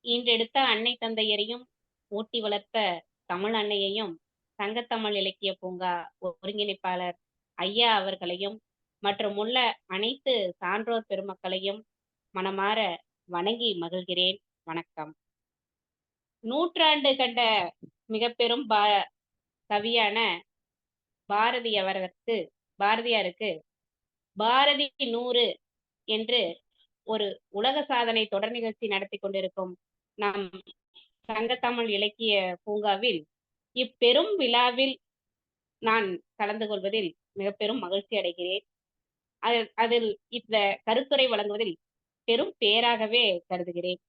ஈன்றெடுத்த அன்னை தந்தையரையும் ஊட்டி வளர்த்த தமிழ் அன்னையையும் சங்கத்தமிழ் இலக்கிய பூங்கா ஒருங்கிணைப்பாளர் ஐயா அவர்களையும் மற்றும் உள்ள அனைத்து சான்றோர் பெருமக்களையும் மனமாற வணங்கி மகிழ்கிறேன். வணக்கம். நூற்றாண்டு கண்ட மிக பெரும் கவியான பாரதியாருக்கு பாரதி 100 என்று ஒரு உலக சாதனை தொடர் நிகழ்ச்சி நடத்தி கொண்டிருக்கும் நம் சங்கத்தமிழ் இலக்கிய பூங்காவில் இப்பெரும் விழாவில் நான் கலந்து கொள்வதில் மிக பெரும் மகிழ்ச்சி அடைகிறேன். அதில் இந்த கருத்துரை வழங்குவதில் பெரும் பேராகவே கருதுகிறேன்.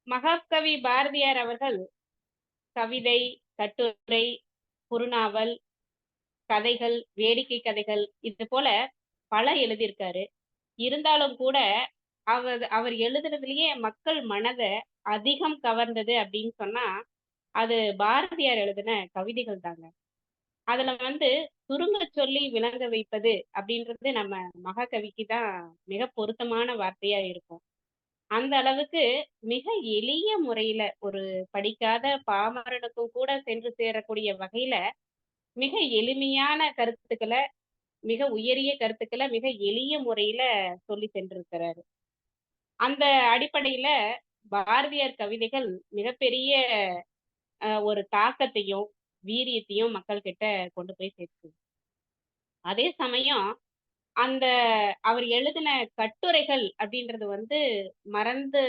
மகாகவி பாரதியார் அவர்கள் கவிதை, கட்டுரை, குறுநாவல், கதைகள், வேடிக்கை கதைகள் இது போல பல எழுதியிருக்காரு. இருந்தாலும் கூட அவர் எழுதுறதுலயே மக்கள் மனதை அதிகம் கவர்ந்தது அப்படின்னு சொன்னா அது பாரதியார் எழுதின கவிதைகள் தாங்க. அதுல சுருங்க சொல்லி விளங்க வைப்பது அப்படின்றது நம்ம மகாகவிக்கு தான் மிக பொருத்தமான வார்த்தையா இருக்கும். அந்த அளவுக்கு மிக எளிய முறையில ஒரு படிக்காத பாமரனுக்கும் கூட சென்று சேரக்கூடிய வகையில மிக எளிமையான கருத்துக்களை, மிக உயரிய கருத்துக்களை மிக எளிய முறையில சொல்லி சென்றிருக்கிறாரு. அந்த அடிப்படையில பாரதியார் கவிதைகள் மிகப்பெரிய ஒரு தாக்கத்தையும் வீரியத்தையும் மக்கள் கிட்ட கொண்டு போய் சேர்த்து. அதே சமயம் அந்த அவர் எழுதின கட்டுரைகள் அப்படின்றது மறந்து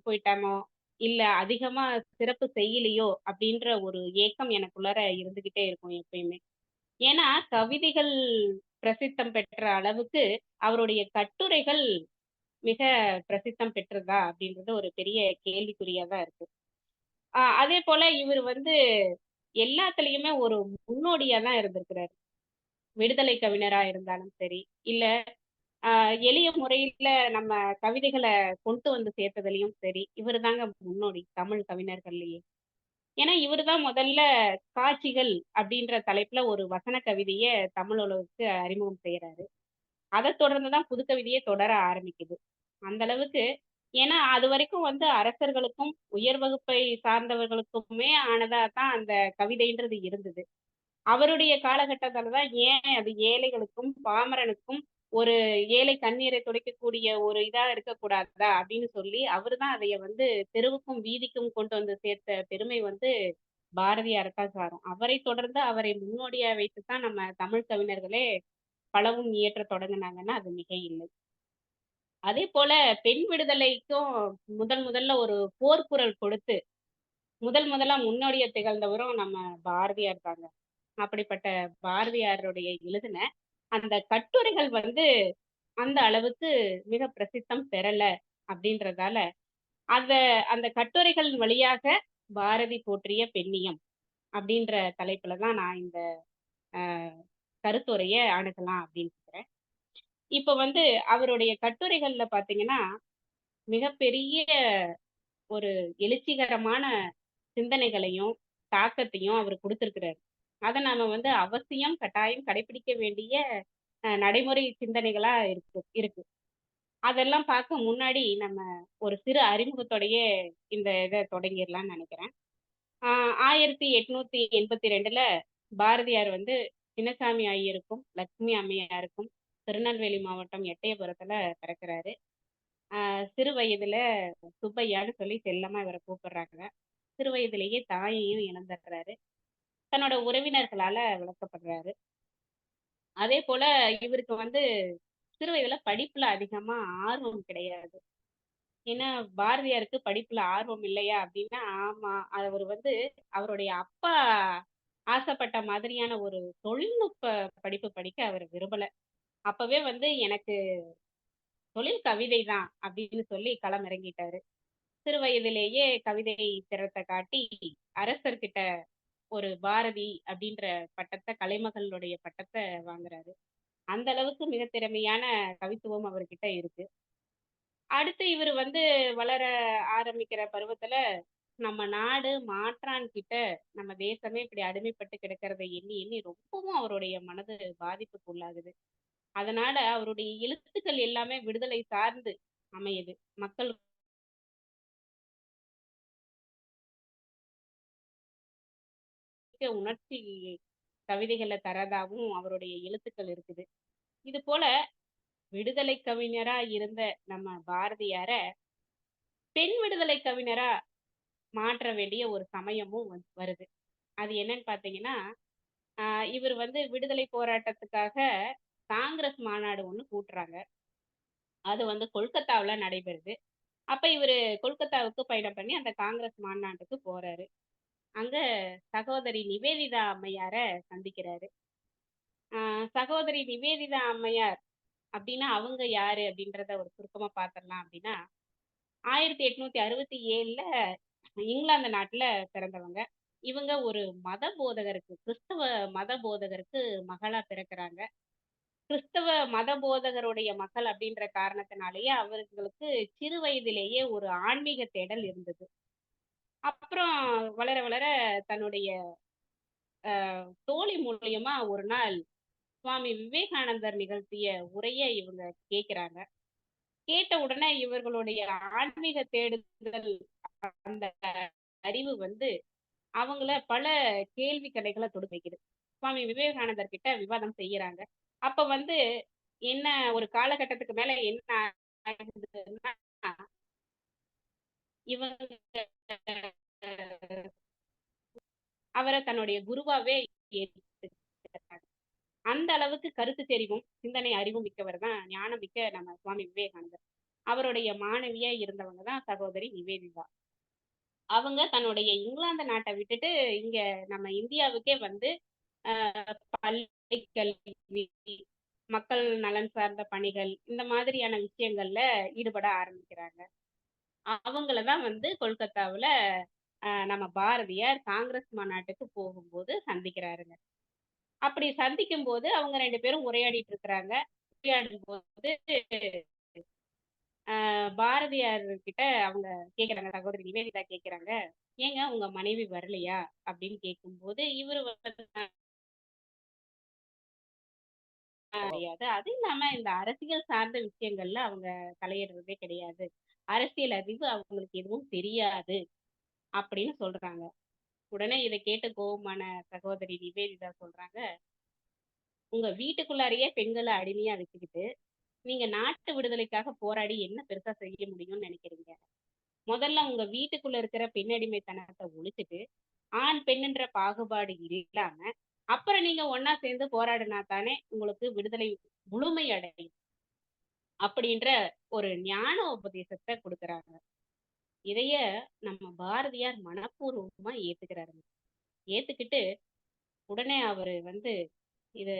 போயிட்டாமோ இல்ல அதிகமா சிறப்பு செய்யலையோ அப்படின்ற ஒரு ஏக்கம் எனக்குள்ளார இருந்துகிட்டே இருக்கும் எப்பயுமே. ஏன்னா கவிதைகள் பிரசித்தம் பெற்ற அளவுக்கு அவருடைய கட்டுரைகள் மிக பிரசித்தம் பெற்றதா அப்படின்றது ஒரு பெரிய கேள்விக்குறியா தான் இருக்கு. அதே போல இவர் எல்லாத்துலயுமே ஒரு முன்னோடியா தான் இருந்திருக்கிறாரு. விடுதலை கவிஞரா இருந்தாலும் சரி, இல்ல எளிய முறையில நம்ம கவிதைகளை கொண்டு வந்து சேர்த்ததுலயும் சரி, இவர் தாங்க முன்னோடி தமிழ் கவிஞர்கள்லயே. ஏன்னா இவர் தான் முதல்ல காட்சிகள் அப்படின்ற தலைப்புல ஒரு வசன கவிதைய தமிழ் உலகுக்கு அறிமுகம் செய்யறாரு. அதை தொடர்ந்துதான் புதுக்கவிதையே தொடர ஆரம்பிக்குது. அந்த அளவுக்கு ஏன்னா அது வரைக்கும் அரசர்களுக்கும் உயர் வகுப்பை சார்ந்தவர்களுக்குமே ஆனதா தான் அந்த கவிதைன்றது இருந்தது. அவருடைய காலகட்டத்துல தான் ஏன் அது ஏழைகளுக்கும் பாமரனுக்கும் ஒரு ஏழை கண்ணீரை துடைக்கக்கூடிய ஒரு இதா இருக்கக்கூடாதா அப்படின்னு சொல்லி அவரு தான் அதைய தெருவுக்கும் வீதிக்கும் கொண்டு வந்து சேர்த்த பெருமை பாரதியாரைத்தான் சாரும். அவரை தொடர்ந்து அவரை முன்னோடியா வைத்துத்தான் நம்ம தமிழ் கவிஞர்களே பலவும் இயற்ற தொடங்கினாங்கன்னா அது மிக இல்லை. அதே போல பெண் விடுதலைக்கும் முதல்ல ஒரு போர்க்குரல் கொடுத்து முதலா முன்னோடியா திகழ்ந்தவரும் நம்ம பாரதியார் தாங்க. அப்படிப்பட்ட பாரதியாருடைய எழுதின அந்த கட்டுரைகள் அந்த அளவுக்கு மிக பிரசித்தம் பெறல அப்படின்றதால அத அந்த கட்டுரைகள் வழியாக பாரதி போற்றிய பெண்ணியம் அப்படின்ற தலைப்புல தான் நான் இந்த கருத்துரைய அணுகலாம் அப்படின்னு இருக்கிறேன். இப்ப அவருடைய கட்டுரைகள்ல பாத்தீங்கன்னா மிகப்பெரிய ஒரு எழுச்சிகரமான சிந்தனைகளையும் தாக்கத்தையும் அவர் கொடுத்திருக்கிறாரு. அதை நாம அவசியம் கட்டாயம் கடைபிடிக்க வேண்டிய நடைமுறை சிந்தனைகளா இருக்கு. அதெல்லாம் பார்க்க முன்னாடி நம்ம ஒரு சிறு அறிமுகத்தோடையே இந்த இதை தொடங்கிடலாம்னு நினைக்கிறேன். 1882ல பாரதியார் சின்னசாமி ஐயருக்கும் லட்சுமி அம்மையாருக்கும் திருநெல்வேலி மாவட்டம் எட்டயபுரத்துல பிறக்கிறாரு. சிறு வயதுல சுப்பையான்னு சொல்லி செல்லமா இவரை கூப்பிடுறாங்க. சிறு வயதிலேயே தாயையும் இழந்துடுறாரு. தன்னோட உறவினர்களால வளர்க்கப்படுறாரு. அதே போல இவருக்கு சிறு வயதுல படிப்புல அதிகமா ஆர்வம் கிடையாது. ஏன்னா பாரதியாருக்கு படிப்புல ஆர்வம் இல்லையா அப்படின்னா ஆமா அவர் அவருடைய அப்பா ஆசைப்பட்ட மாதிரியான ஒரு தொழில்நுட்ப படிப்பு படிக்க அவர் விரும்பல. அப்பவே எனக்கு தொழில் கவிதை தான் அப்படின்னு சொல்லி களம் இறங்கிட்டாரு. சிறு வயதிலேயே கவிதை திறத்தை காட்டி அரசர்கிட்ட ஒரு பாரதி அப்படின்ற பட்டத்தை கலைமகளுடைய பட்டத்தை வாங்குறாரு. அந்த அளவுக்கு மிக திறமையான கவித்துவம் அவர்கிட்ட இருக்கு. அடுத்து இவர் வளர ஆரம்பிக்கிற பருவத்துல நம்ம நாடு மாற்றான் கிட்ட நம்ம தேசமே இப்படி அடிமைப்பட்டு கிடக்கிறதை எண்ணி எண்ணி ரொம்பவும் அவருடைய மனது பாதிப்புக்கு உள்ளாகுது. அதனால அவருடைய எழுத்துக்கள் எல்லாமே விடுதலை சார்ந்து அமையுது. மக்கள் மிக்க உணர்ச்சி கவிதைகளை தரதாவும் அவருடைய எழுத்துக்கள் இருக்குது. இது போல விடுதலை கவிஞரா இருந்த நம்ம பாரதியார பெண் விடுதலை கவிஞரா மாற்ற வேண்டிய ஒரு சமயமும் வருது. அது என்னன்னு பார்த்தீங்கன்னா, இவர் வந்து விடுதலை போராட்டத்துக்காக காங்கிரஸ் மாநாடு ஒண்ணு கூட்டுறாங்க. அது வந்து கொல்கத்தாவுல நடைபெறுது. அப்ப இவரு கொல்கத்தாவுக்கு பயணம் பண்ணி அந்த காங்கிரஸ் மாநாட்டுக்கு போறாரு. அங்க சகோதரி நிவேதிதா அம்மையார சந்திக்கிறாரு. ஆ சகோதரி நிவேதிதா அம்மையார் அப்டின்னா அவங்க யாரு? அப்டின்றத ஒரு சுருக்கமா பார்த்துரலாம் அப்டின்னா, 1867ல இங்கிலாந்து நாட்டுல பிறந்தவங்க. இவங்க ஒரு மத போதகருக்கு, கிறிஸ்தவ மத போதகருக்கு மகளா பிறக்குறாங்க. கிறிஸ்தவ மத போதகருடைய மகள் அப்டின்ற காரணத்தினாலேயே அவர்களுக்கு சிறு வயதிலேயே ஒரு ஆன்மீக தேடல் இருந்தது. அப்புறம் வளர வளர தன்னுடைய தோழி மூலியமா ஒரு நாள் சுவாமி விவேகானந்தர் நிகழ்த்திய உரைய இவங்க கேட்கிறாங்க. கேட்ட உடனே இவர்களுடைய ஆன்மீக தேடுதல் அந்த அறிவு வந்து அவங்கள பல கேள்வி கணைகள தொடுக்க வைக்குது. சுவாமி விவேகானந்தர் கிட்ட விவாதம் செய்யறாங்க. அப்ப வந்து என்ன ஒரு காலகட்டத்துக்கு மேல என்ன ஆகுதுன்னா, இவங்க அவர தன்னுடைய குருவாவே ஏத்துக்கிறாங்க. அந்த அளவுக்கு கருத்து தெரிவும், சிந்தனை அறிவும் மிக்கவர் தான் ஞானம் மிக்க நம்ம சுவாமி விவேகானந்தர். அவருடைய மாணவியா இருந்தவங்க தான் சகோதரி நிவேதிதா. அவங்க தன்னுடைய இங்கிலாந்து நாட்ட விட்டுட்டு இங்க நம்ம இந்தியாவுக்கே வந்து பள்ளி கல்வி, மக்கள் நலன் சார்ந்த பணிகள் இந்த மாதிரியான விஷயங்கள்ல ஈடுபட ஆரம்பிக்கிறாங்க. அவங்கள தான் வந்து கொல்கத்தாவுல நம்ம பாரதியார் காங்கிரஸ் மாநாட்டுக்கு போகும்போது சந்திக்கிறாருங்க. அப்படி சந்திக்கும்போது அவங்க 2 பேரும் உரையாடிட்டு இருக்கிறாங்க. உரையாடும்போது பாரதியார் கிட்ட அவங்க கேட்குறாங்க, சகோதரி நிவேதிதா கேட்குறாங்க, "ஏங்க உங்க மனைவி வரலையா?" அப்படின்னு கேட்கும்போது, இவரு வந்து கிடையாது. அதுவும் இல்லாம இந்த அரசியல் சார்ந்த விஷயங்கள்ல அவங்க தலையிடுறதே கிடையாது. அரசியல் அறிவு அவங்களுக்கு எதுவும் தெரியாது அப்படின்னு சொல்றாங்க. உடனே இத கேட்டு கோவமான சகோதரி நிவேதிதா சொல்றாங்க, "உங்க வீட்டுக்குள்ளாரையே பெண்கள அடிமையா வச்சுக்கிட்டு, நீங்க நாட்டு விடுதலைக்காக போராடி என்ன பெருசா செய்ய முடியும்னு நினைக்கிறீங்க? முதல்ல உங்க வீட்டுக்குள்ள இருக்கிற பெண்ணடிமைத்தனத்த ஒழிச்சுட்டு, ஆண், பெண்ணுன்ற பாகுபாடு இல்லாம, அப்புறம் நீங்க ஒண்ணா சேர்ந்து போராடினா தானே உங்களுக்கு விடுதலை முழுமை அடையும்." அப்படின்ற ஒரு ஞான உபதேசத்த குடுக்குறாங்க. இதைய நம்ம பாரதியார் மனப்பூர்வமா ஏத்துக்கிறாருங்க. ஏத்துக்கிட்டு, உடனே அவரு வந்து இத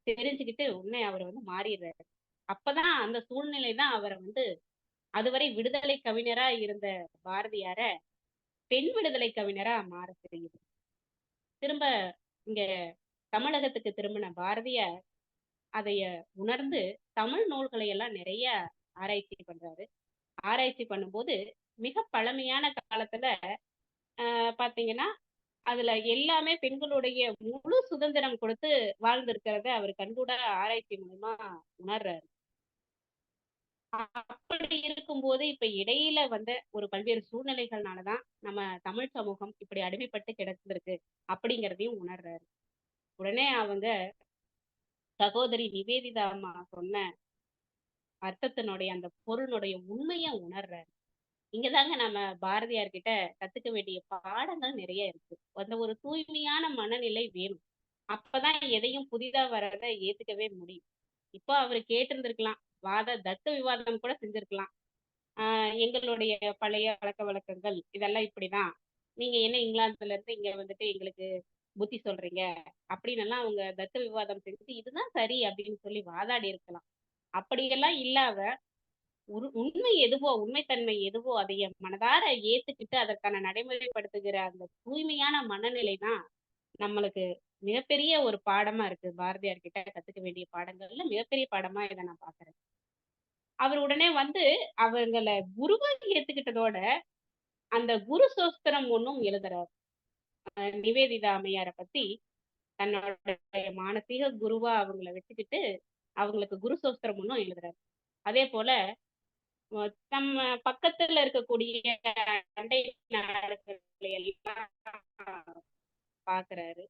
தெரிஞ்சுக்கிட்டு, உடனே அவரு வந்து மாறிர்றாரு. அப்பதான் அந்த சூழ்நிலை தான் அவர வந்து அதுவரை விடுதலை கவிஞரா இருந்த பாரதியார, பெண் விடுதலை கவிஞரா மாற செய்யுது. திரும்ப இங்க தமிழகத்துக்கு திரும்பின பாரதியார், அதைய உணர்ந்து தமிழ் நூல்களை எல்லாம் நிறைய ஆராய்ச்சி பண்றாரு. ஆராய்ச்சி பண்ணும்போது, மிக பழமையான காலத்துல பார்த்தீங்கன்னா, அதுல எல்லாமே பெண்களுடைய முழு சுதந்திரம் கொடுத்து வாழ்ந்திருக்கிறத அவர் கண்கூடா ஆராய்ச்சி மூலமா உணர்றாரு. அப்படி இருக்கும்போது, இப்ப இடையில வந்த ஒரு பல்வேறு சூழ்நிலைகள்னால தான் நம்ம தமிழ் சமூகம் இப்படி அடிமைப்பட்டு கிடந்திருக்கு அப்படிங்கிறதையும் உணர்றாரு. உடனே அவங்க சகோதரி நிவேதிதா அம்மா சொன்ன அர்த்தத்தினுடைய அந்த பொருளுடைய உண்மைய உணர்றாரு. இங்க தாங்க நம்ம பாரதியார் கிட்ட கத்துக்க வேண்டிய பாடங்கள் நிறைய இருக்கு. அந்த ஒரு தூய்மையான மனநிலை வேணும். அப்பதான் எதையும் புதிதா வர்றத ஏத்துக்கவே முடியும். இப்போ அவரு கேட்டிருந்திருக்கலாம். தர்க்க விவாதம் கூட செஞ்சிருக்கலாம். எங்களுடைய பழைய பழக்கவழக்கங்கள் இதெல்லாம் இப்படிதான். நீங்க என்ன இங்கிலாந்துல இருந்து இங்க வந்துட்டு எங்களுக்கு புத்தி சொல்றீங்க. அப்படின்னெல்லாம் அவங்க தர்க்க விவாதம் செஞ்சு இதுதான் சரி அப்படின்னு சொல்லி வாதாடி இருக்கலாம். அப்படியெல்லாம் இல்லாம உண்மை எதுவோ, உண்மைத்தன்மை எதுவோ அதைய மனதார ஏத்துக்கிட்டு அதற்கான நடைமுறைப்படுத்துகிற அந்த தூய்மையான மனநிலை தான் நம்மளுக்கு மிகப்பெரிய ஒரு பாடமா இருக்கு. பாரதியார் கிட்ட கத்துக்க வேண்டிய பாடங்கள்ல மிகப்பெரிய பாடமா இத நான் பார்க்கிறேன். அவர் உடனே வந்து அவங்கள குருவா ஏத்துக்கிட்டதோட, அந்த குரு ஸ்தோத்திரம் ஒண்ணும் எழுதுறாரு. நிவேதிதா அம்மையார பத்தி தன்னுடைய மானசீக குருவா அவங்கள வச்சுக்கிட்டு, அவங்களுக்கு குரு ஸ்தோத்திரம் ஒண்ணும் எழுதுறாரு. அதேபோல நம்ம பக்கத்துல இருக்கக்கூடிய அண்டை நாடுகள் எல்லாம் பார்க்குறாரு.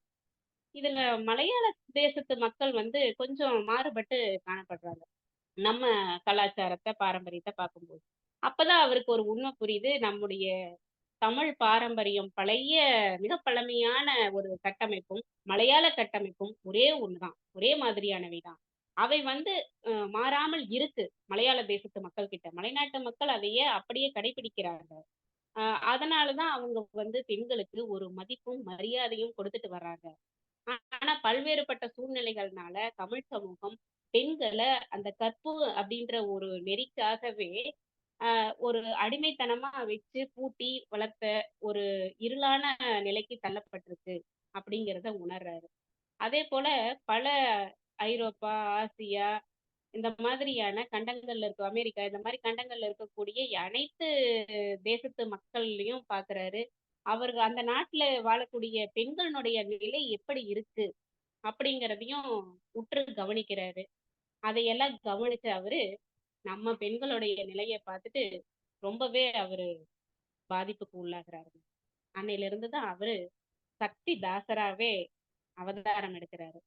இதுல மலையாள தேசத்து மக்கள் வந்து கொஞ்சம் மாறுபட்டு காணப்படுறாங்க. நம்ம கலாச்சாரத்த, பாரம்பரியத்த பார்க்கும்போது. அப்பதான் அவருக்கு ஒரு உண்மை புரியுது. நம்முடைய தமிழ் பாரம்பரியம் பழைய மிக பழமையான ஒரு கட்டமைப்பும், மலையாள கட்டமைப்பும் ஒரே ஒண்ணுதான். ஒரே மாதிரியானவை தான். அவை வந்து மாறாமல் இருக்கு. மலையாள தேசத்து மக்கள் கிட்ட. மலைநாட்டு மக்கள் அதையே அப்படியே கடைபிடிக்கிறாங்க. அ அதனால தான் அவங்க வந்து பெண்களுக்கு ஒரு மதிப்பும், மரியாதையும் கொடுத்துட்டு வர்றாங்க. ஆனா பல்வேறுபட்ட சூழ்நிலைகள்னால தமிழ் சமூகம் பெண்கள அந்த கற்பு அப்படின்ற ஒரு நெறிக்காகவே ஒரு அடிமைத்தனமா வச்சு பூட்டி வளர்த்த ஒரு இருளான நிலைக்கு தள்ளப்பட்டிருக்கு அப்படிங்கிறத உணர்றாரு. அதே போல பல ஐரோப்பா, ஆசியா இந்த மாதிரியான கண்டங்கள்ல இருக்க அமெரிக்கா இந்த மாதிரி கண்டங்கள்ல இருக்கக்கூடிய அனைத்து தேசத்து மக்கள்லயும் பார்க்குறாரு. அவர்கள் அந்த நாட்டுல வாழக்கூடிய பெண்களுடைய நிலை எப்படி இருக்கு அப்படிங்கிறதையும் உற்று கவனிக்கிறாரு. அதையெல்லாம் கவனிச்ச அவரு நம்ம பெண்களுடைய நிலைய பார்த்துட்டு ரொம்பவே அவரு பாதிப்புக்கு உள்ளாகுறாருங்க. அன்னையில இருந்து தான் அவரு சக்தி தாசராவே அவதாரம் எடுக்கிறாரு.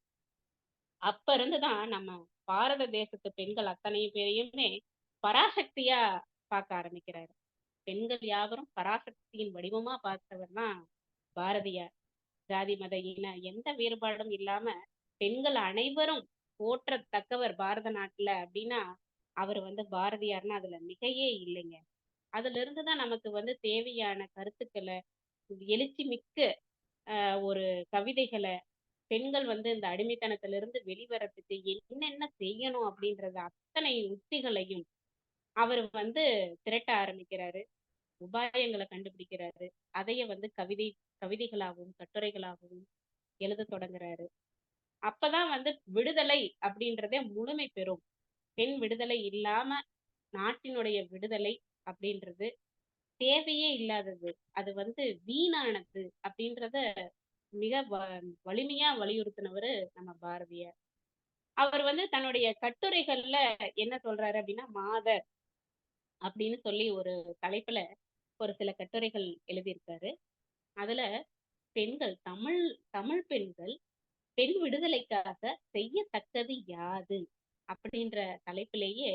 அப்ப இருந்து தான் நம்ம பாரத தேசத்து பெண்கள் அத்தனை பேரையுமே பராசக்தியா பார்க்க ஆரம்பிக்கிறாரு. பெண்கள் யாவரும் பராசக்தியின் வடிவமா பார்த்தவர் தான் பாரதியார். ஜாதி, மத, இன எந்த வேறுபாடும் இல்லாம பெண்கள் அனைவரும் போற்றத்தக்கவர் பாரத நாட்டுல அப்படின்னா, அவர் வந்து பாரதியார்னா அதுல மிகையே இல்லைங்க. அதுல இருந்து தான் நமக்கு வந்து தேவையான கருத்துக்கள, எழுச்சி மிக்க ஒரு கவிதைகள, பெண்கள் வந்து இந்த அடிமைத்தனத்திலிருந்து வெளிவரத்துக்கு என்னென்ன செய்யணும் அப்படின்றத அத்தனை உத்திகளையும் அவர் வந்து திரட்ட ஆரம்பிக்கிறாரு. உபாயங்கள கண்டுபிடிக்கிறாரு. அதைய வந்து கவிதைகளாகவும், கட்டுரைகளாகவும் எழுதத் தொடங்குறாரு. அப்பதான் வந்து விடுதலை அப்படின்றதே முழுமை பெறும். பெண் விடுதலை இல்லாம நாட்டினுடைய விடுதலை அப்படின்றது தேவையே இல்லாதது. அது வந்து வீணானது அப்படின்றத மிக வலிமையா வலியுறுத்தினவரு நம்ம பாரதியார். அவர் வந்து தன்னுடைய கட்டுரைகள்ல என்ன சொல்றாரு அப்படின்னா, மாதர் அப்படின்னு சொல்லி ஒரு தலைப்புல ஒரு சில கட்டுரைகள் எழுதியிருக்காரு. அதுல பெண்கள் தமிழ் தமிழ் பெண்கள் பெண் விடுதலைக்காக செய்யத்தக்கது யாது அப்படின்ற தலைப்பிலேயே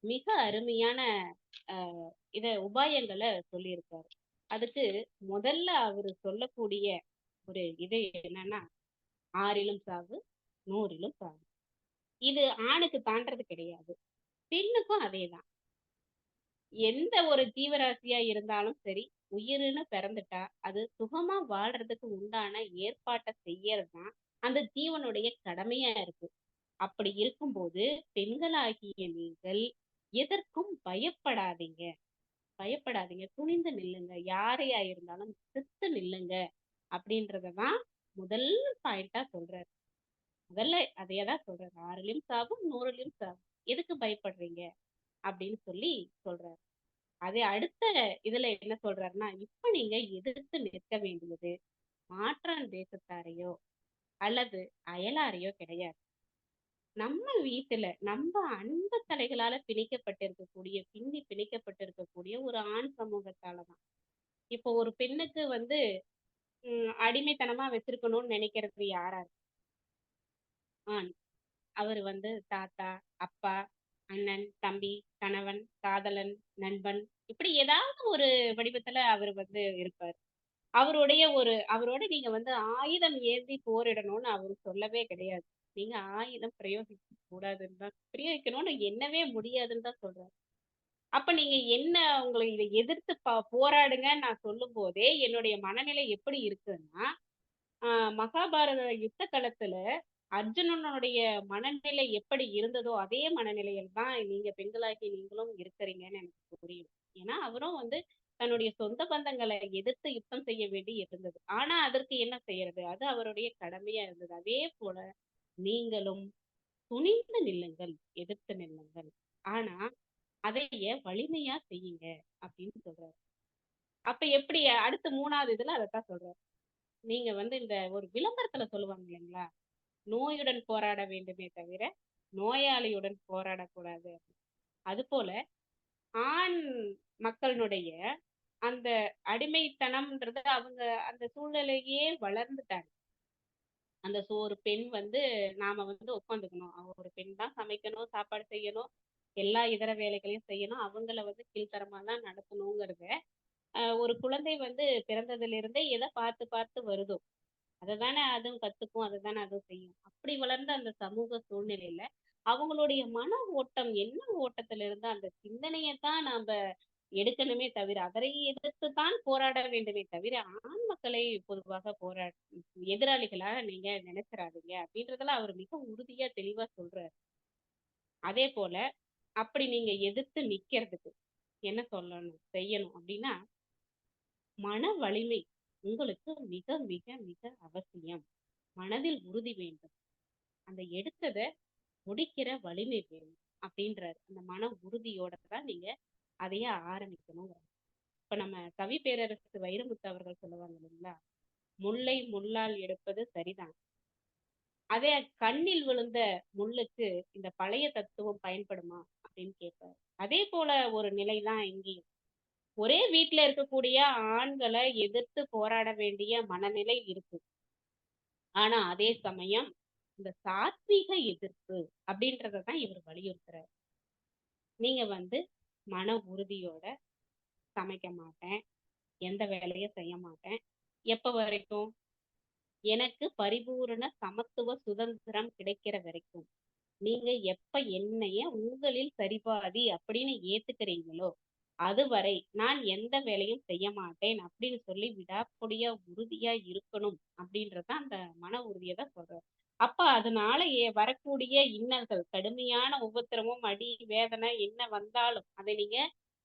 மிக அருமையான உபாயங்களை சொல்லியிருக்காரு. அதுக்கு முதல்ல அவரு சொல்லக்கூடிய ஒரு இது என்னன்னா, ஆறிலும் சாவு, நூறிலும் சாவு. இது ஆணுக்கு தாண்டறது கிடையாது. பெண்ணுக்கும் அதேதான். எந்த ஒரு ஜீவராசியா இருந்தாலும் சரி, உயிருன்னு பிறந்துட்டா, அது சுகமா வாழ்றதுக்கு உண்டான ஏற்பாட்ட செய்யறதுதான் அந்த ஜீவனுடைய கடமையா இருக்கு. அப்படி இருக்கும்போது, பெண்களாகிய நீங்கள் எதற்கும் பயப்படாதீங்க. பயப்படாதீங்க. துணிந்து நில்லுங்க. யாரையா இருந்தாலும் செத்து நில்லுங்க. அப்படின்றத தான் முதல் பாயிண்ட்டா சொல்றாரு. முதல்ல அதையே தான் சொல்றாரு. "ஆறிலும் சாவும், நூறிலும் சாவும். எதுக்கு பயப்படுறீங்க?" அப்படின்னு சொல்லி சொல்றாரு. அதே அடுத்த இதுல என்ன சொல்றாருன்னா, இப்ப நீங்க எதிர்த்து நிற்க வேண்டியது மாற்றான் தேசத்தாரையோ அல்லது அயலாரையோ கிடையாது. நம்ம வீட்டுல நம்ம அன்பு தலைகளால பிணைக்கப்பட்டிருக்கக்கூடிய பின்னி பிணைக்கப்பட்டிருக்கக்கூடிய ஒரு ஆண் சமூகத்தாலதான். இப்போ ஒரு பெண்ணுக்கு வந்து அடிமைத்தனமா வச்சிருக்கணும்னு நினைக்கிறது யாரா இருக்கு? ஆண். அவரு வந்து தாத்தா, அப்பா, அண்ணன், தம்பி, கணவன், காதலன், நண்பன் இப்படி ஏதாவது ஒரு வடிவத்துல அவரு வந்து இருப்பாரு. அவரோட நீங்க வந்து ஆயுதம் ஏந்தி போரிடணும்னு அவரு சொல்லவே கிடையாது. நீங்க ஆயுதம் பிரயோகிக்க கூடாதுன்னு தான் பிரயோகிக்கணும்னு எண்ணவே முடியாதுன்னு தான் சொல்றாரு. அப்ப நீங்க என்ன உங்களை இதை எதிர்த்து போராடுங்கன்னு நான் சொல்லும்போதே, என்னுடைய மனநிலை எப்படி இருக்குன்னா, மகாபாரத யுத்த களத்துல அர்ஜுனனுடைய மனநிலை எப்படி இருந்ததோ, அதே மனநிலையில் தான் நீங்க பெண்களாகிய நீங்களும் இருக்கிறீங்கன்னு எனக்கு புரியும். ஏன்னா, அவரும் வந்து தன்னுடைய சொந்த பந்தங்களை எதிர்த்து யுத்தம் செய்ய வேண்டி இருந்தது. ஆனா, அதற்கு என்ன செய்யறது? அது அவருடைய கடமையா இருந்தது. அதே போல நீங்களும் துணிந்து நில்லுங்கள், எதிர்த்து நில்லுங்கள். ஆனா, அதைய வலிமையா செய்யுங்க அப்படின்னு சொல்றாரு. அப்ப எப்படி அடுத்து 3வது இதுல அதத்தான் சொல்றாரு. நீங்க வந்து இந்த ஒரு விளம்பரத்துல சொல்லுவாங்க இல்லைங்களா? நோயுடன் போராட வேண்டுமே தவிர, நோயாளியுடன் போராடக்கூடாது. அதுபோல ஆண் மக்களினுடைய அந்த அடிமைத்தனம்ன்றது அவங்க அந்த சூழ்நிலையே வளர்ந்துட்டாங்க. ஒரு பெண் வந்து நாம வந்து உட்காந்துக்கணும். ஒரு பெண் தான் சமைக்கணும், சாப்பாடு செய்யணும், எல்லா இதர வேலைகளையும் செய்யணும். அவங்கள வந்து கீழ்த்தரமா தான் நடத்தணுங்கிறத, ஒரு குழந்தை வந்து பிறந்ததிலிருந்தே எத பார்த்து பார்த்து வருதோ, அததானே அதுவும் கத்துக்கும், அததானே அதுவும் செய்யும். அப்படி வளர்ந்த அந்த சமூக சூழ்நிலையில, அவங்களுடைய மன ஓட்டம் என்ன ஓட்டத்துல இருந்தா அந்த சிந்தனைய தான் நாம எடுக்கணுமே தவிர, அவரை எதிர்த்து தான் போராட வேண்டுமே தவிர, ஆண் மக்களை பொதுவாக எதிராளிகளா நீங்க நினைச்சிராதீங்க அப்படின்றதுல அவர் மிக உறுதியா தெளிவா சொல்றாரு. அதே போல அப்படி நீங்க எதிர்த்து நிக்கிறதுக்கு என்ன செய்யணும் அப்படின்னா, மன வலிமை உங்களுக்கு மிக மிக மிக அவசியம். மனதில் உறுதி வேண்டும். அந்த எடுத்தத முடிக்கிற வலிமை வேணும் அப்படின்றாரு. அந்த மன உறுதியோட தான் நீங்க அதையே ஆரம்பிக்கணுங்கிறாரு. இப்ப நம்ம கவி பேரரசு வைரமுத்து அவர்கள் சொல்லுவாங்க இல்லைங்களா? "முல்லை முள்ளால் எடுப்பது சரிதான். அதே கண்ணில் விழுந்த முள்ளுக்கு இந்த பழைய தத்துவம் பயன்படுமா?" அப்படின்னு கேட்பாரு. அதே போல ஒரு நிலை தான் இங்கேயும். ஒரே வீட்ல இருக்கக்கூடிய ஆண்கள எதிர்த்து போராட வேண்டிய மனநிலை இருக்கு. ஆனா அதே சமயம் இந்த சாத்வீக எதிர்ப்பு அப்படின்றத தான் இவர் வலியுறுத்துறாரு. நீங்க வந்து மன உறுதியோட சமைக்க மாட்டேன், எந்த வேலையும் செய்ய மாட்டேன். எப்ப வரைக்கும்? எனக்கு பரிபூரண சமத்துவ சுதந்திரம் கிடைக்கிற வரைக்கும். நீங்க எப்ப என்னைய உங்களில் சரிபாதி அப்படின்னு ஏத்துக்கிறீங்களோ, அதுவரை நான் எந்த வேலையும் செய்ய மாட்டேன் அப்படின்னு சொல்லி விடாப்பிடியா உறுதியா இருக்கணும் அப்படின்றது தான் அந்த மன உறுதிய தான் சொல்றாரு. அப்ப அதனால வரக்கூடிய இன்னல்கள், கடுமையான உபத்திரமும், அடி, வேதனை என்ன வந்தாலும், அதை நீங்க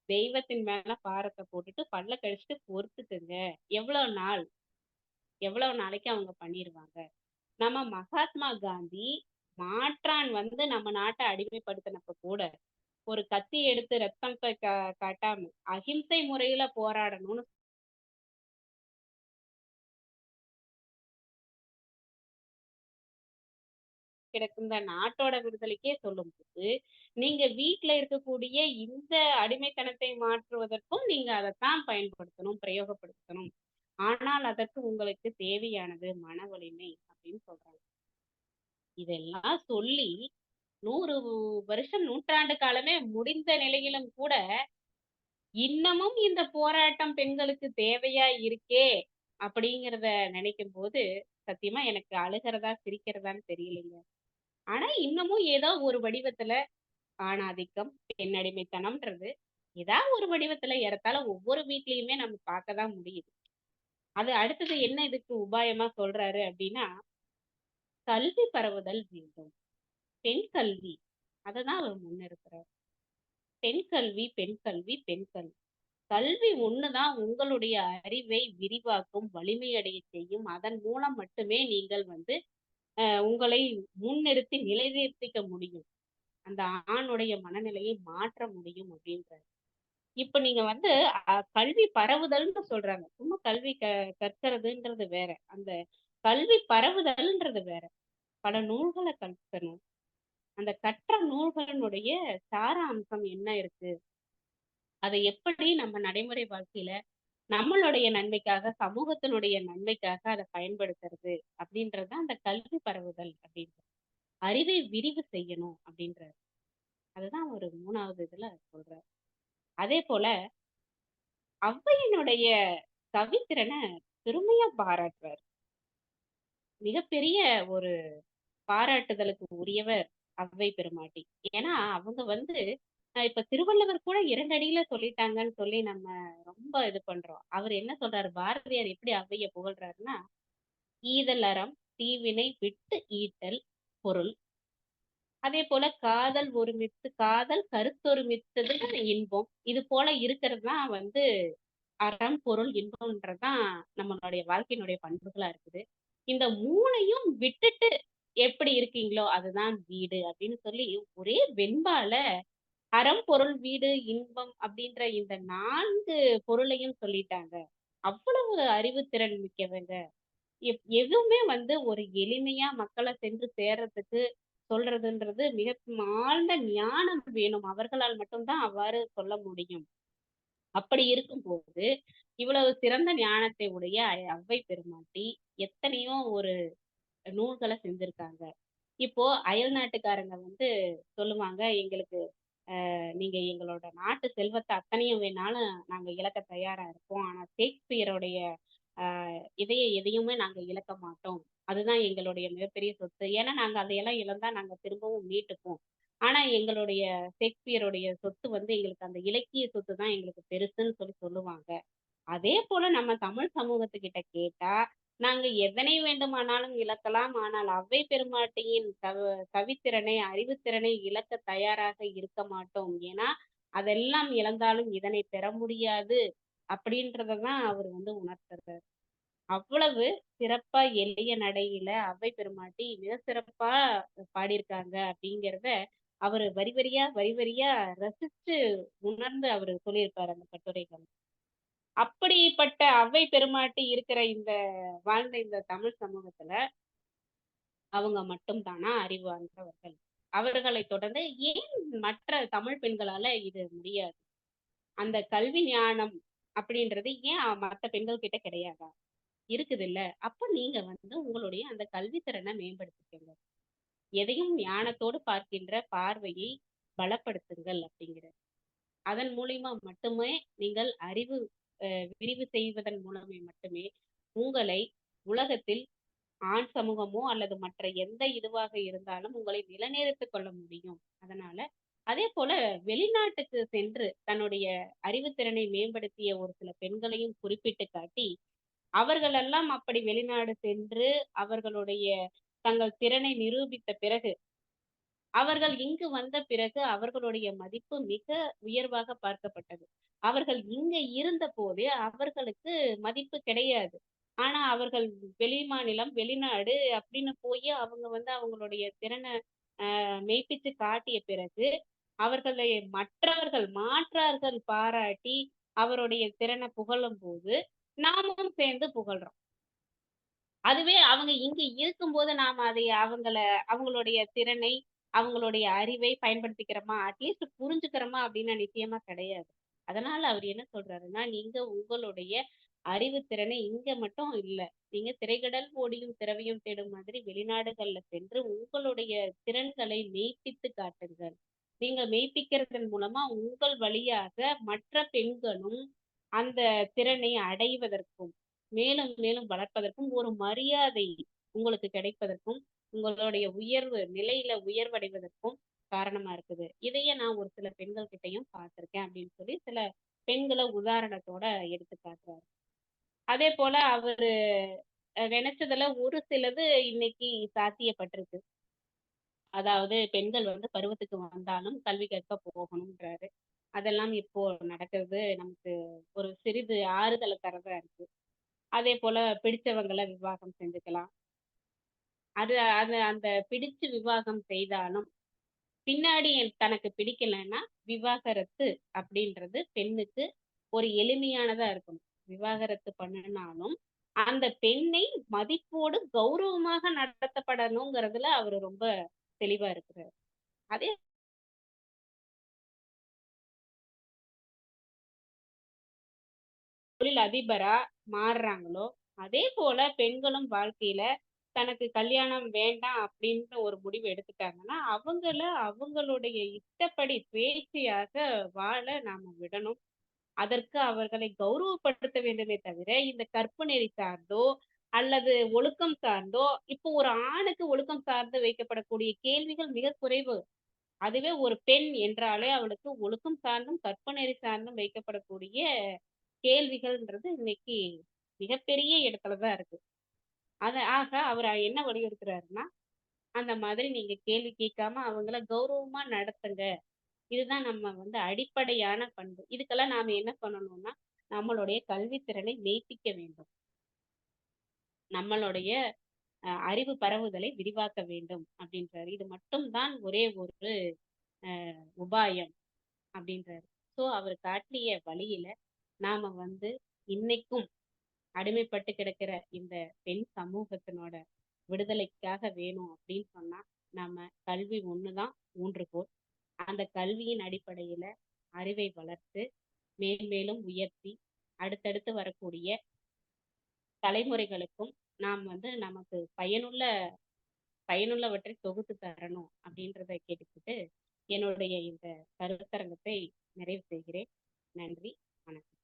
தெய்வத்தின் மேல பாரத்த போட்டுட்டு பல்ல கடிச்சுட்டு பொறுத்துக்குங்க. எவ்வளவு நாள்? எவ்வளவு நாளைக்கு அவங்க பண்ணிருவாங்க? நம்ம மகாத்மா காந்தி மாற்றான் வந்து நம்ம நாட்ட அடிமைப்படுத்தினப்ப கூட, ஒரு கத்தி எடுத்து ரத்தத்த காட்டாம, அகிம்சை முறையில போராடணும்னு கிடக்கும் இந்த நாட்டோட விடுதலைக்கே சொல்லும்போது, நீங்க வீட்ல இருக்கக்கூடிய இந்த அடிமைத்தனத்தை மாற்றுவதற்கும் நீங்க அதத்தான் பயன்படுத்தணும், பிரயோகப்படுத்தணும். ஆனால் அதற்கு உங்களுக்கு தேவையானது மன வலிமை அப்படின்னு சொல்றாங்க. இதெல்லாம் சொல்லி 100 வருஷம், நூற்றாண்டு காலமே முடிந்த நிலையிலும் கூட, இன்னமும் இந்த போராட்டம் பெண்களுக்கு தேவையா இருக்கே! அப்படிங்கிறத நினைக்கும்போது, சத்தியமா எனக்கு அழுகிறதா, சிரிக்கிறதான்னு தெரியலைங்க. ஆனா, இன்னமும் ஏதோ ஒரு வடிவத்துல ஆணாதிக்கம், பெண்ணடிமைத்தனம்ன்றது, ஒரு வடிவத்துல ஏறத்தாழ ஒவ்வொரு வீட்லயுமே நம்ம பார்க்க தான் முடியுது. அது அடுத்தது என்ன இதுக்கு உபாயமா சொல்றாரு அப்படின்னா, கல்வி பரவுதல் வேண்டும். பெண் கல்வி. அததான் அவர் முன்னிறுத்துறாரு. பெண் கல்வி, பெண் கல்வி, பெண் கல்வி. கல்வி ஒண்ணுதான் உங்களுடைய அறிவை விரிவாக்கும், வலிமையடையச் செய்யும். அதன் மூலம் மட்டுமே நீங்கள் வந்து உங்களை முன்னிறுத்தி நிலைநிறுத்திக்க முடியும். அந்த ஆணுடைய மனநிலையை மாற்ற முடியும் அப்படின்றாரு. இப்ப நீங்க வந்து கல்வி பரவுதல்ன்னு சொல்றாங்க. சும்மா கல்வி கற்கிறதுன்றது வேற. அந்த கல்வி பரவுதல்ன்றது வேற. பல நூல்கள கற்கணும். அந்த கற்ற நூல்களினுடைய சாராம்சம் என்ன இருக்கு? அதை எப்படி நம்ம நடைமுறை வாழ்க்கையில நம்மளுடைய நன்மைக்காக, சமூகத்தினுடைய நன்மைக்காக அத பயன்படுத்துறது அப்படின்றது தான் அந்த கல்வி பரவுதல் அப்படின்றது. அறிவை விரிவு செய்யணும் அப்படின்றாரு. அதுதான் ஒரு 3வது இதுல சொல்றாரு. அதேபோல ஔவையினுடைய கவித்திறன பெருமையா பாராட்டுறாரு. மிகப்பெரிய ஒரு பாராட்டுதலுக்கு உரியவர் ஔவை பெருமாட்டி. ஏன்னா, அவங்க வந்து இப்ப திருவள்ளுவர் கூட 2 அடியில சொல்லிட்டாங்கன்னு சொல்லி நம்ம ரொம்ப இது பண்றோம். அவரு என்ன சொல்றாரு? பாரதியார் எப்படி ஔவைய புகழ்றாருன்னா, "ஈதல் அறம், தீவினை விட்டு ஈட்டல் பொருள். அதேபோல காதல் கருத்தொருமித்தது இன்பம்." இது போல இருக்கிறது தான் வந்து அறம், பொருள், இன்பம்ன்றது தான் நம்மளுடைய வாழ்க்கையினுடைய பண்புகளா இருக்குது. இந்த 3யும் விட்டுட்டு எப்படி இருக்கீங்களோ, அதுதான் வீடு அப்படின்னு சொல்லி ஒரே வெண்பால அறம், பொருள், வீடு, இன்பம் அப்படின்ற இந்த 4 பொருளையும் சொல்லிட்டாங்க. அவ்வளவு அறிவுத்திறன் மிக்கவங்க. எதுவுமே வந்து ஒரு எளிமையா மக்கள சென்று சேர்றதுக்கு சொல்றதுன்றது மிக ஆழ்ந்த ஞானம் வேணும். அவர்களால் மட்டும் தான் அவ்வாறு சொல்ல முடியும். அப்படி இருக்கும்போது, இவ்வளவு சிறந்த ஞானத்தை உடைய அவ்வை பெருமாட்டி எத்தனையோ ஒரு நூல்கள செஞ்சிருக்காங்க. இப்போ அயல் நாட்டுக்காரங்க வந்து சொல்லுவாங்க, எங்களுக்கு நீங்க எங்களோட நாட்டு செல்வத்த அத்தனையும் வேணாலும் நாங்க இழக்க தயாரா இருக்கோம். ஆனா ஷேக்ஸ்பியருடைய அ எதையுமே நாங்க இழக்க மாட்டோம். அதுதான் எங்களுடைய மிகப்பெரிய சொத்து. ஏன்னா, நாங்க அதையெல்லாம் இழந்தா நாங்க திரும்பவும் மீட்டுப்போம். ஆனா, எங்களுடைய ஷேக்ஸ்பியருடைய சொத்து வந்து எங்களுக்கு அந்த இலக்கிய சொத்து தான் எங்களுக்கு பெருசுன்னு சொல்லுவாங்க. அதே போல நம்ம தமிழ் சமூகத்துக்கிட்ட கேட்டா, நாங்க எதனை வேண்டுமானாலும் இழக்கலாம். ஆனால் அவ்வை பெருமாட்டியின் கவித்திறனை, அறிவுத்திறனை இழக்க தயாராக இருக்க மாட்டோம். ஏன்னா, அதெல்லாம் இழந்தாலும் இதனை பெற முடியாது. அப்படின்றத தான் அவர் வந்து உணர்த்துறார். அவ்வளவு சிறப்பா எளிய நடையில அவ்வை பெருமாட்டி மிக சிறப்பா பாடியிருக்காங்க அப்படிங்கிறத அவரு வரி வரியா, வரி வரியா ரசிச்சு உணர்ந்து அவரு சொல்லியிருப்பாரு அந்த கட்டுரைகள். அப்படிப்பட்ட அவ்வை பெருமாட்டி இருக்கிற வாழ்ந்த இந்த தமிழ் சமூகத்துல, அவங்க மட்டும் தானா அறிவார்ந்தவர்கள். அவர்களை தொடர்ந்து ஏன் மற்ற தமிழ் பெண்களால இது முடியாது? அந்த கல்வி ஞானம் அப்படின்றது ஏன் மத்த பெண்கள் கிட்ட கிடையாதா? இருக்குதுல்ல. அப்ப நீங்க வந்து உங்களுடைய அந்த கல்வி திறன மேம்படுத்திக்கங்க. எதையும் ஞானத்தோடு பார்க்கின்ற பார்வையை பலப்படுத்துங்கள் அப்படிங்கிறார். அதன் மூலியமா மட்டுமே நீங்கள் அறிவு விரிவு செய்வதன் மூலமே மட்டுமே உங்களை உலகத்தில் ஆண் சமூகமோ அல்லது மற்ற எந்த இதுவாக இருந்தாலும் உங்களை நிலைநிறுத்திக் கொள்ள முடியும். அதனால அதே போல வெளிநாட்டுக்கு சென்று தன்னுடைய அறிவுத்திறனை மேம்படுத்திய ஒரு சில பெண்களையும் குறிப்பிட்டு காட்டி, அவர்கள் எல்லாம் அப்படி வெளிநாடு சென்று அவர்களுடைய தங்கள் திறனை நிரூபித்த பிறகு அவர்கள் இங்கு வந்த பிறகு அவர்களுடைய மதிப்பு மிக உயர்வாக பார்க்கப்பட்டது. அவர்கள் இங்க இருந்தபோதே அவர்களுக்கு மதிப்பு கிடையாது. ஆனா அவர்கள் வெளிமாநிலம், வெளிநாடு அப்படின்னு போயி அவங்க வந்து அவங்களுடைய திறன மெய்ப்பிச்சு காட்டிய பிறகு, அவர்களை மற்றவர்கள் மாற்றார்கள் பாராட்டி அவருடைய திறன புகழும்போது, நாமும் சேர்ந்து புகழ்றோம். அதுவே அவங்க இங்க இருக்கும்போது நாம அதை அவங்களுடைய திறனை, அவங்களுடைய அறிவை பயன்படுத்திக்கிறோமா? அட்லீஸ்ட் புரிஞ்சுக்கிறோமா? அப்படின்னா நிச்சயமா கிடையாது. அதனால அவரு என்ன சொல்றாருன்னா, நீங்க உங்களுடைய அறிவு திறனை இங்க மட்டும் இல்ல. நீங்க திரைக்கடல் ஓடியும் திரவியம் தேடும் மாதிரி வெளிநாடுகள்ல சென்று உங்களுடைய திறன்களை மெய்ப்பித்து காட்டுங்கள். நீங்க மெய்ப்பிக்கிறதன் மூலமா உங்கள் வழியாக மற்ற பெண்களும் அந்த திறனை அடைவதற்கும் மேலும் மேலும் வளர்ப்பதற்கும் ஒரு மரியாதை உங்களுக்கு கிடைப்பதற்கும் உங்களுடைய நிலையில உயர்வடைவதற்கும் காரணமா இருக்குது. இதையே நான் ஒரு சில பெண்கள் கிட்டயும் பார்த்திருக்கேன் அப்படின்னு சொல்லி சில பெண்கள உதாரணத்தோட எடுத்து காட்டுறாரு. அதே போல அவரு நினைச்சதுல ஒரு சிலது இன்னைக்கு சாத்தியப்பட்டிருக்கு. அதாவது பெண்கள் வந்து பருவத்துக்கு வந்தாலும் கல்வி கற்க போகணும்ன்றாரு. அதெல்லாம் இப்போ நடக்கிறது நமக்கு ஒரு சிறிது ஆறுதல தரதா இருக்கு. அதே போல பிடிச்சவங்கள விவாகம் செஞ்சுக்கலாம். அது அது அந்த பிடிச்சு விவாகம் செய்தாலும், பின்னாடி தனக்கு பிடிக்கலன்னா, விவாகரத்து அப்படின்றது பெண்ணுக்கு ஒரு எளிமையானதா இருக்கணும். விவாகரத்து பண்ணுனாலும், அந்த பெண்ணை மதிப்போடு கௌரவமாக நடத்தப்படணுங்கிறதுல அவரு ரொம்ப தெளிவா இருக்கிறாரு. அதே தொழில் அதிபரா மாறுறாங்களோ, அதே போல பெண்களும் வாழ்க்கையில தனக்கு கல்யாணம் வேண்டாம் அப்படின்னு ஒரு முடிவு எடுத்துட்டாங்கன்னா, அவங்களுடைய இஷ்டப்படி சுயேச்சையாக வாழ நாம விடணும். அதற்கு அவர்களை கௌரவப்படுத்த வேண்டுமே தவிர, இந்த கற்பு நெறி சார்ந்தோ, அல்லது ஒழுக்கம் சார்ந்தோ இப்போ ஒரு ஆணுக்கு ஒழுக்கம் சார்ந்து வைக்கப்படக்கூடிய கேள்விகள் மிக குறைவு. அதுவே ஒரு பெண் என்றாலே அவளுக்கு ஒழுக்கம் சார்ந்தும், கற்பு நெறி சார்ந்தும் வைக்கப்படக்கூடிய கேள்விகள்ன்றது இன்னைக்கு மிகப்பெரிய இடத்துல தான் இருக்கு. ஆக அவரு என்ன வலியுறுத்துறாருன்னா, அந்த மாதிரி நீங்க கேள்வி கேட்காம அவங்கள கௌரவமா நடத்துங்க. இதுதான் நம்ம வந்து அடிப்படையான பண்பு. இதுக்கெல்லாம் நாம என்ன பண்ணணும்னா, நம்மளுடைய கல்வி திறனை மெய்ப்பிக்க வேண்டும். நம்மளுடைய அறிவு பரவுதலை விரிவாக்க வேண்டும் அப்படின்றாரு. இது மட்டும் தான் ஒரே ஒரு உபாயம் அப்படின்றாரு. அவர் காட்டிய வழியில நாம வந்து இன்னைக்கும் அடிமைப்பட்டு கிடக்கிற இந்த பெண் சமூகத்தினோட விடுதலைக்காக வேணும் அப்படின்னு சொன்னா, நாம கல்வி ஒண்ணுதான் ஊன்றுகோல். அந்த கல்வியின் அடிப்படையில அறிவை வளர்த்து மேன்மேலும் உயர்த்தி அடுத்தடுத்து வரக்கூடிய தலைமுறைகளுக்கும் நாம் வந்து நமக்கு பயனுள்ளவற்றை தொகுத்து தரணும் அப்படின்றத கேட்டுக்கிட்டு என்னுடைய இந்த கருத்தரங்கத்தை நிறைவு செய்கிறேன். நன்றி. வணக்கம்.